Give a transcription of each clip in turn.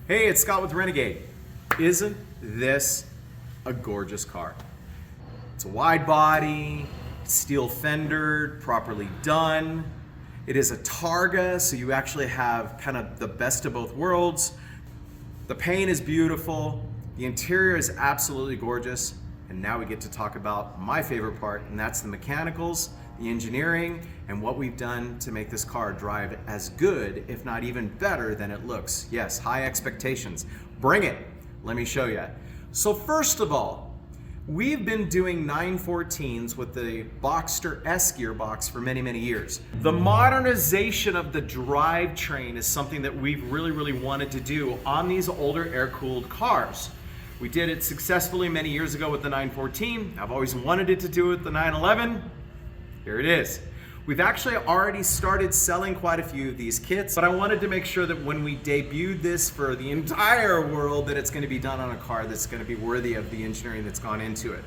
Hey, it's Scott with Renegade. Isn't this a gorgeous car? It's a wide body, steel fendered, properly done. It is a Targa, so you actually have kind of the best of both worlds. The paint is beautiful. The interior is absolutely gorgeous. And now we get to talk about my favorite part, and that's the mechanicals, the engineering, and what we've done to make this car drive as good, if not even better than it looks. Yes, high expectations. Bring it. Let me show you. So first of all, we've been doing 914s with the Boxster S gearbox for many, many years. The modernization of the drivetrain is something that we've really wanted to do on these older air-cooled cars. We did it successfully many years ago with the 914. I've always wanted it to do it with the 911. Here it is. We've actually already started selling quite a few of these kits, but I wanted to make sure that when we debuted this for the entire world, that it's going to be done on a car that's going to be worthy of the engineering that's gone into it.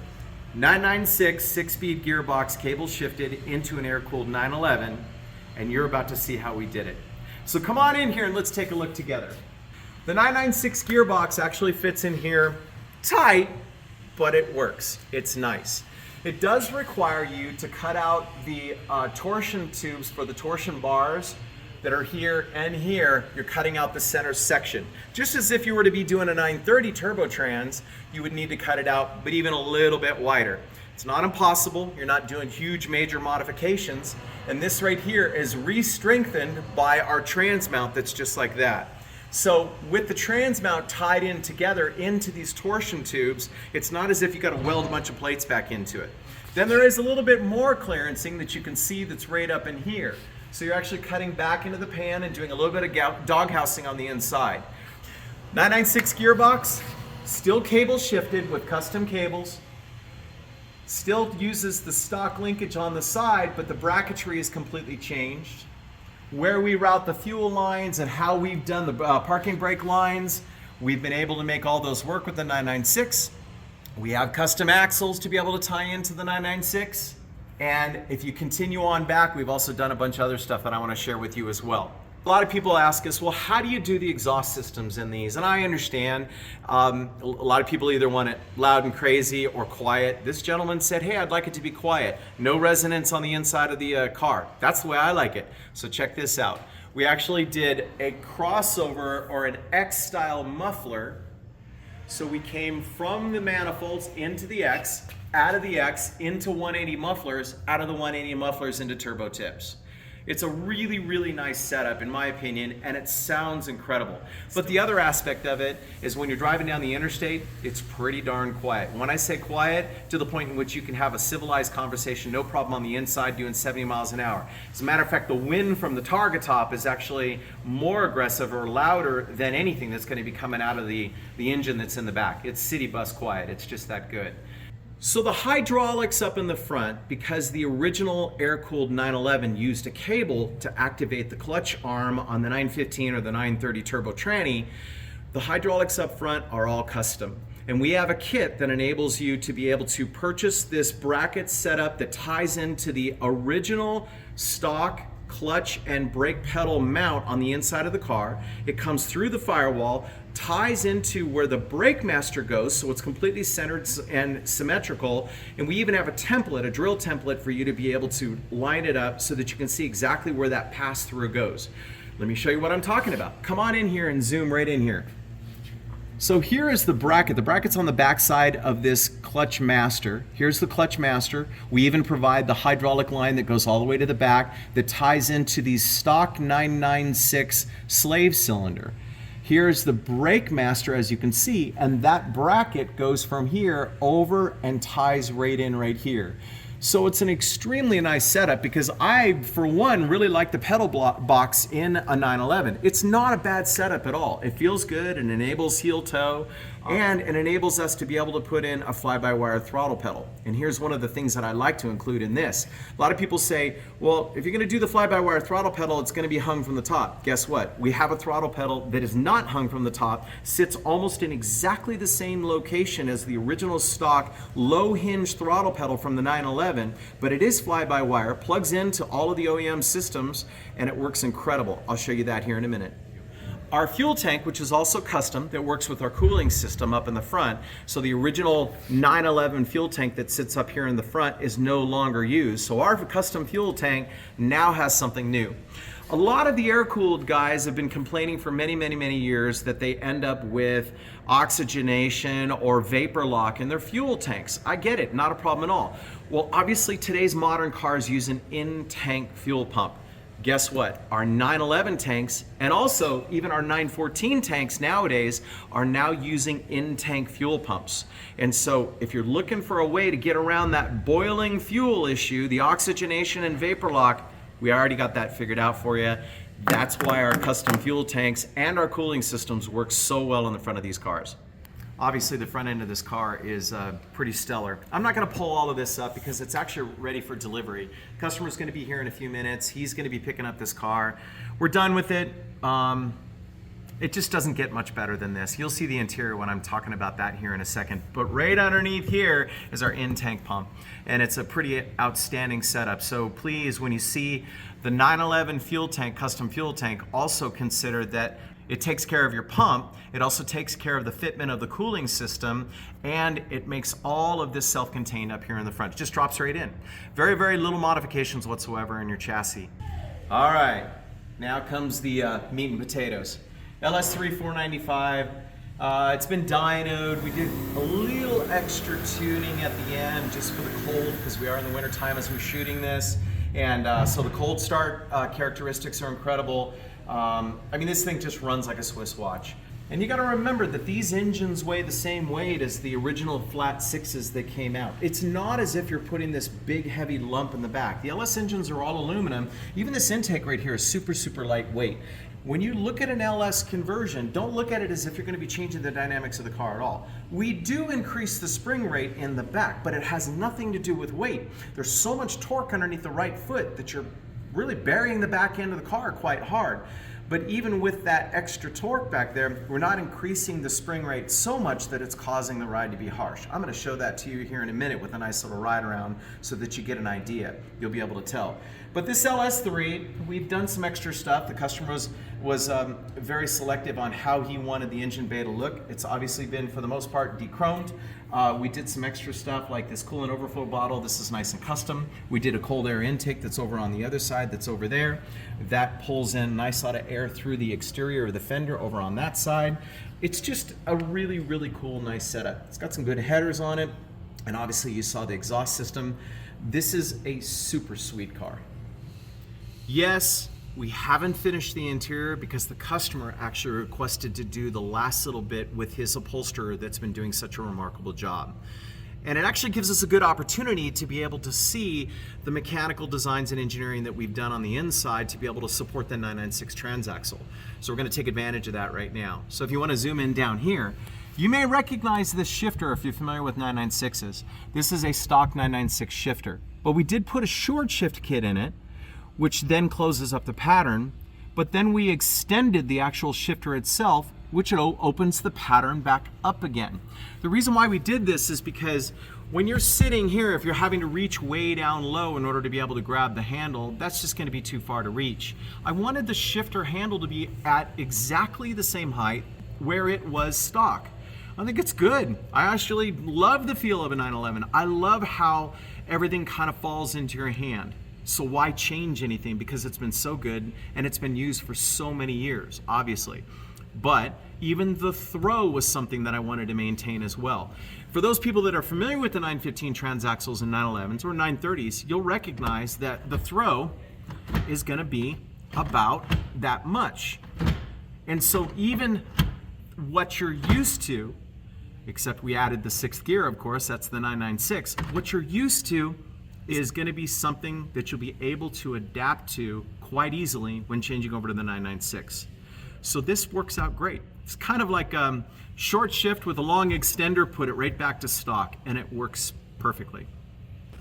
996 6-speed gearbox, cable shifted into an air-cooled 911, and you're about to see how we did it. So come on in here and let's take a look together. The 996 gearbox actually fits in here tight, but it works. It's nice. It does require you to cut out the torsion tubes for the torsion bars that are here and here. You're cutting out the center section. Just as if you were to be doing a 930 turbotrans, you would need to cut it out, but even a little bit wider. It's not impossible. You're not doing huge major modifications. And this right here is re-strengthened by our trans mount that's just like that. So with the trans mount tied in together into these torsion tubes, it's not as if you got to weld a bunch of plates back into it. Then there is a little bit more clearancing that you can see that's right up in here. So you're actually cutting back into the pan and doing a little bit of dog housing on the inside. 996 gearbox, still cable shifted with custom cables. Still uses the stock linkage on the side, but the bracketry is completely changed. Where we route the fuel lines and how we've done the parking brake lines, we've been able to make all those work with the 996. We have custom axles to be able to tie into the 996. And if you continue on back, we've also done a bunch of other stuff that I want to share with you as well. A lot of people ask us, well, how do you do the exhaust systems in these? And I understand a lot of people either want it loud and crazy or quiet. This gentleman said, hey, I'd like it to be quiet. No resonance on the inside of the car. That's the way I like it. So check this out. We actually did a crossover or an X-style muffler. So we came from the manifolds into the X, out of the X into 180 mufflers, out of the 180 mufflers into turbo tips. It's a really nice setup in my opinion, and it sounds incredible. But the other aspect of it is when you're driving down the interstate, it's pretty darn quiet. When I say quiet, to the point in which you can have a civilized conversation, no problem on the inside doing 70 miles an hour. As a matter of fact, the wind from the Targa top is actually more aggressive or louder than anything that's going to be coming out of the engine that's in the back. It's city bus quiet. It's just that good. So the hydraulics up in the front, because the original air-cooled 911 used a cable to activate the clutch arm on the 915 or the 930 turbo tranny, the hydraulics up front are all custom. And we have a kit that enables you to be able to purchase this bracket setup that ties into the original stock clutch and brake pedal mount on the inside of the car. It comes through the firewall, ties into where the brake master goes, so it's completely centered and symmetrical, and we even have a template, a drill template for you to be able to line it up so that you can see exactly where that pass-through goes. Let me show you what I'm talking about. Come on in here and zoom right in here. So here is the bracket. The bracket's on the back side of this clutch master. Here's the clutch master. We even provide the hydraulic line that goes all the way to the back that ties into the stock 996 slave cylinder. Here's the brake master, as you can see, and that bracket goes from here over and ties right in right here. So it's an extremely nice setup because I, for one, really like the pedal box in a 911. It's not a bad setup at all. It feels good and enables heel toe, and it enables us to be able to put in a fly-by-wire throttle pedal. And here's one of the things that I like to include in this. A lot of people say, well, if you're gonna do the fly-by-wire throttle pedal, it's gonna be hung from the top. Guess what? We have a throttle pedal that is not hung from the top, sits almost in exactly the same location as the original stock low hinge throttle pedal from the 911, but it is fly-by-wire, plugs into all of the OEM systems, and it works incredible. I'll show you that here in a minute. Our fuel tank, which is also custom, that works with our cooling system up in the front. So the original 911 fuel tank that sits up here in the front is no longer used. So our custom fuel tank now has something new. A lot of the air-cooled guys have been complaining for many, many, many years that they end up with oxygenation or vapor lock in their fuel tanks. I get it, not a problem at all. Well, obviously today's modern cars use an in-tank fuel pump. Guess what? Our 911 tanks and also even our 914 tanks nowadays are now using in-tank fuel pumps. And so if you're looking for a way to get around that boiling fuel issue, the oxygenation and vapor lock, we already got that figured out for you. That's why our custom fuel tanks and our cooling systems work so well on the front of these cars. Obviously the front end of this car is pretty stellar. I'm not going to pull all of this up because it's actually ready for delivery. Customer's going to be here in a few minutes. He's going to be picking up this car. We're done with it. It just doesn't get much better than this. You'll see the interior when I'm talking about that here in a second. But right underneath here is our in-tank pump. And it's a pretty outstanding setup. So please, when you see the 911 fuel tank, custom fuel tank, also consider that it takes care of your pump, it also takes care of the fitment of the cooling system, and it makes all of this self-contained up here in the front. It just drops right in. Very, very little modifications whatsoever in your chassis. All right, now comes the meat and potatoes. LS3 495, it's been dynoed. We did a little extra tuning at the end just for the cold because we are in the winter time as we're shooting this. And so the cold start characteristics are incredible. I mean, this thing just runs like a Swiss watch. And you gotta remember that these engines weigh the same weight as the original flat sixes that came out. It's not as if you're putting this big heavy lump in the back. The LS engines are all aluminum. Even this intake right here is super, super lightweight. When you look at an LS conversion, don't look at it as if you're going to be changing the dynamics of the car at all. We do increase the spring rate in the back, but it has nothing to do with weight. There's so much torque underneath the right foot that you're really burying the back end of the car quite hard. But even with that extra torque back there, we're not increasing the spring rate so much that it's causing the ride to be harsh. I'm going to show that to you here in a minute with a nice little ride around so that you get an idea. You'll be able to tell. But this LS3, we've done some extra stuff. The customer was very selective on how he wanted the engine bay to look. It's obviously been, for the most part, de-chromed. We did some extra stuff like this coolant overflow bottle. This is nice and custom. We did a cold air intake that's over on the other side, that's over there. That pulls in a nice lot of air through the exterior of the fender over on that side. It's just a really, really cool, nice setup. It's got some good headers on it, and obviously you saw the exhaust system. This is a super sweet car. Yes, we haven't finished the interior because the customer actually requested to do the last little bit with his upholsterer that's been doing such a remarkable job. And it actually gives us a good opportunity to be able to see the mechanical designs and engineering that we've done on the inside to be able to support the 996 transaxle. So we're going to take advantage of that right now. So if you want to zoom in down here, you may recognize this shifter if you're familiar with 996s. This is a stock 996 shifter, but we did put a short shift kit in it, which then closes up the pattern, but then we extended the actual shifter itself, which opens the pattern back up again. The reason why we did this is because when you're sitting here, if you're having to reach way down low in order to be able to grab the handle, that's just going to be too far to reach. I wanted the shifter handle to be at exactly the same height where it was stock. I think it's good. I actually love the feel of a 911. I love how everything kind of falls into your hand. So why change anything? Because it's been so good and it's been used for so many years, obviously. But even the throw was something that I wanted to maintain as well. For those people that are familiar with the 915 transaxles and 911s or 930s, you'll recognize that the throw is going to be about that much. And so even what you're used to, except we added the sixth gear, of course, that's the 996, what you're used to is going to be something that you'll be able to adapt to quite easily when changing over to the 996. So this works out great. It's kind of like short shift with a long extender, put it right back to stock, and it works perfectly.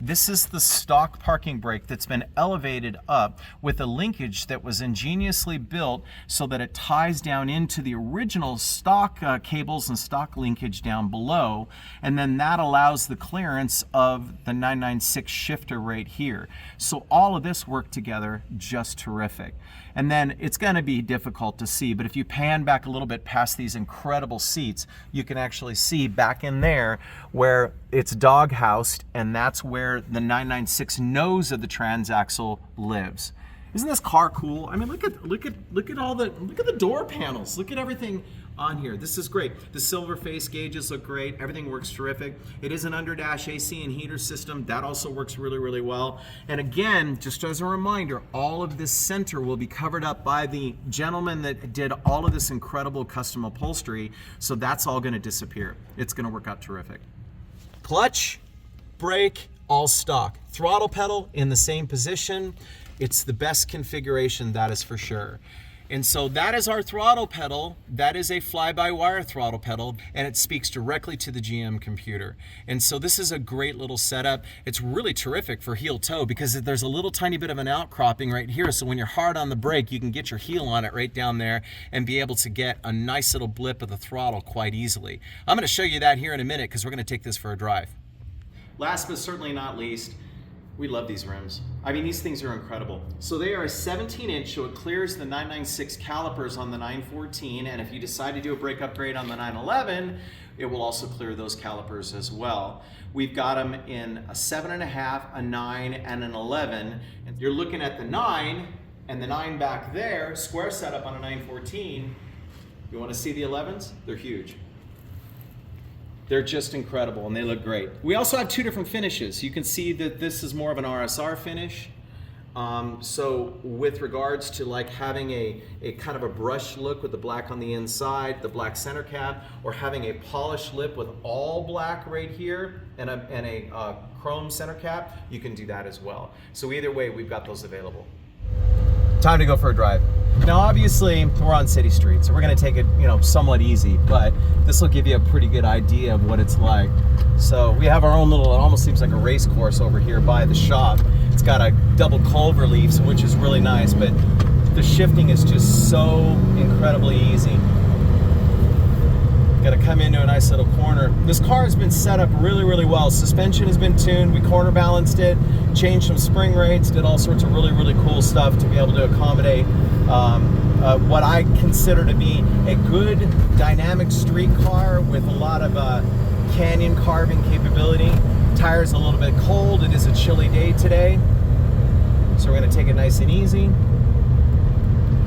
This is the stock parking brake that's been elevated up with a linkage that was ingeniously built so that it ties down into the original stock cables and stock linkage down below, and then that allows the clearance of the 996 shifter right here. So all of this worked together just terrific. And then it's going to be difficult to see, but if you pan back a little bit past these incredible seats, you can actually see back in there where it's doghoused, and that's where the 996 nose of the transaxle lives. Isn't this car cool? I mean, look at the door panels. Look at everything on here. This is great. The silver face gauges look great. Everything works terrific. It is an underdash AC and heater system. That also works really, really well. And again, just as a reminder, all of this center will be covered up by the gentleman that did all of this incredible custom upholstery. So that's all going to disappear. It's going to work out terrific. Clutch, brake, all stock. Throttle pedal in the same position. It's the best configuration, that is for sure. And so that is our throttle pedal. That is a fly-by-wire throttle pedal, and it speaks directly to the GM computer. And so this is a great little setup. It's really terrific for heel toe because there's a little tiny bit of an outcropping right here. So when you're hard on the brake, you can get your heel on it right down there and be able to get a nice little blip of the throttle quite easily. I'm going to show you that here in a minute because we're going to take this for a drive. Last but certainly not least, we love these rims. I mean, these things are incredible. So they are a 17-inch, so it clears the 996 calipers on the 914, and if you decide to do a brake upgrade on the 911, it will also clear those calipers as well. We've got them in a 7.5, a 9, and an 11. And you're looking at the 9, and the 9 back there, square setup on a 914. You want to see the 11s? They're huge. They're just incredible, and they look great. We also have two different finishes. You can see that this is more of an RSR finish. So with regards to like having a kind of a brush look with the black on the inside, the black center cap, or having a polished lip with all black right here and a chrome center cap, you can do that as well. So either way, we've got those available. Time to go for a drive. Now obviously we're on city streets, so we're gonna take it, somewhat easy, but this will give you a pretty good idea of what it's like. So we have our own little, it almost seems like a race course over here by the shop. It's got a double culver leaf, which is really nice, but the shifting is just so incredibly easy. Got to come into a nice little corner. This car has been set up really, really well. Suspension has been tuned. We corner balanced it, changed some spring rates, did all sorts of really, really cool stuff to be able to accommodate what I consider to be a good dynamic street car with a lot of canyon carving capability. Tire's a little bit cold. It is a chilly day today, so we're going to take it nice and easy.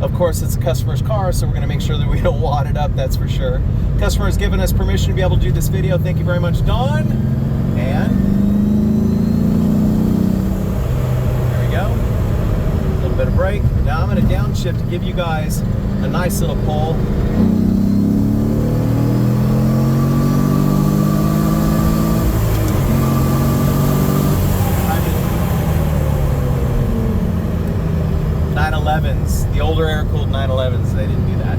Of course, it's a customer's car, so we're going to make sure that we don't wad it up, that's for sure. Customer has given us permission to be able to do this video. Thank you very much, Dawn. And there we go. A little bit of brake. Now I'm going to downshift to give you guys a nice little pull. 911s, the older air-cooled 911s, they didn't do that.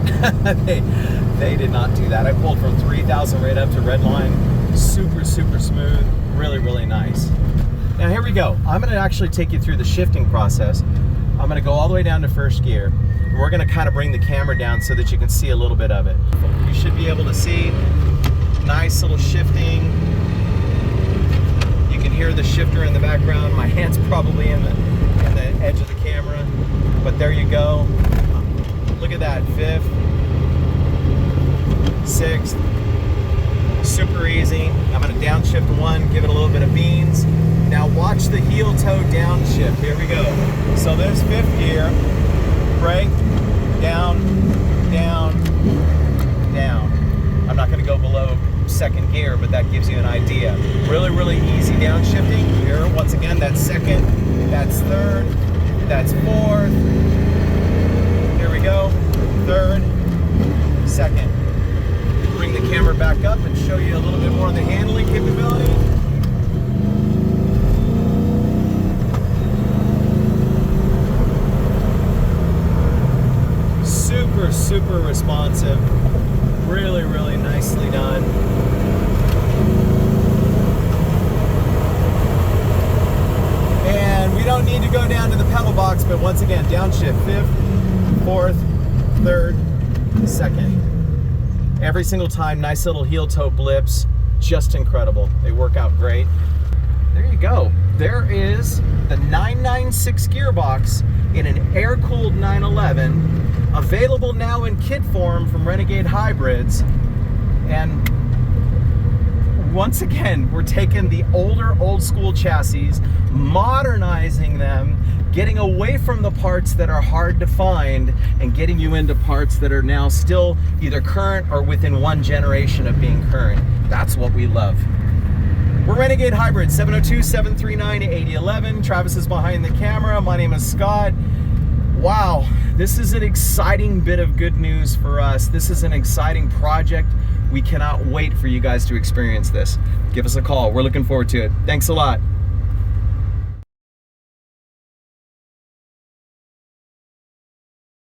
they did not do that. I pulled from 3,000 right up to redline. Super, super smooth. Really, really nice. Now here we go. I'm going to actually take you through the shifting process. I'm going to go all the way down to first gear. And we're going to kind of bring the camera down so that you can see a little bit of it. You should be able to see nice little shifting. You can hear the shifter in the background. My hand's probably in the edge of the camera, but there you go. Look at that, 5th, 6th, super easy. I'm going to downshift 1, give it a little bit of beans. Now watch the heel toe downshift. Here we go. So there's 5th gear, brake, down, down, down. I'm not going to go below 2nd gear, but that gives you an idea. Really, really easy downshifting. Here, once again, that's 2nd, that's 3rd, that's 4th. Here we go. 3rd, 2nd. Bring the camera back up and show you a little bit more of the handling capability. Super, super responsive. Really, really nicely done. don't need to go down to the pedal box, but once again, downshift, 5th, 4th, 3rd, 2nd. Every single time, nice little heel toe blips, just incredible. They work out great. There you go. There is the 996 gearbox in an air-cooled 911, available now in kit form from Renegade Hybrids. And once again, we're taking the older, old school chassis, modernizing them, getting away from the parts that are hard to find and getting you into parts that are now still either current or within one generation of being current. That's what we love. We're Renegade Hybrid, 702-739-8011. Travis is behind the camera. My name is Scott. Wow, this is an exciting bit of good news for us. This is an exciting project. We cannot wait for you guys to experience this. Give us a call. We're looking forward to it. Thanks a lot.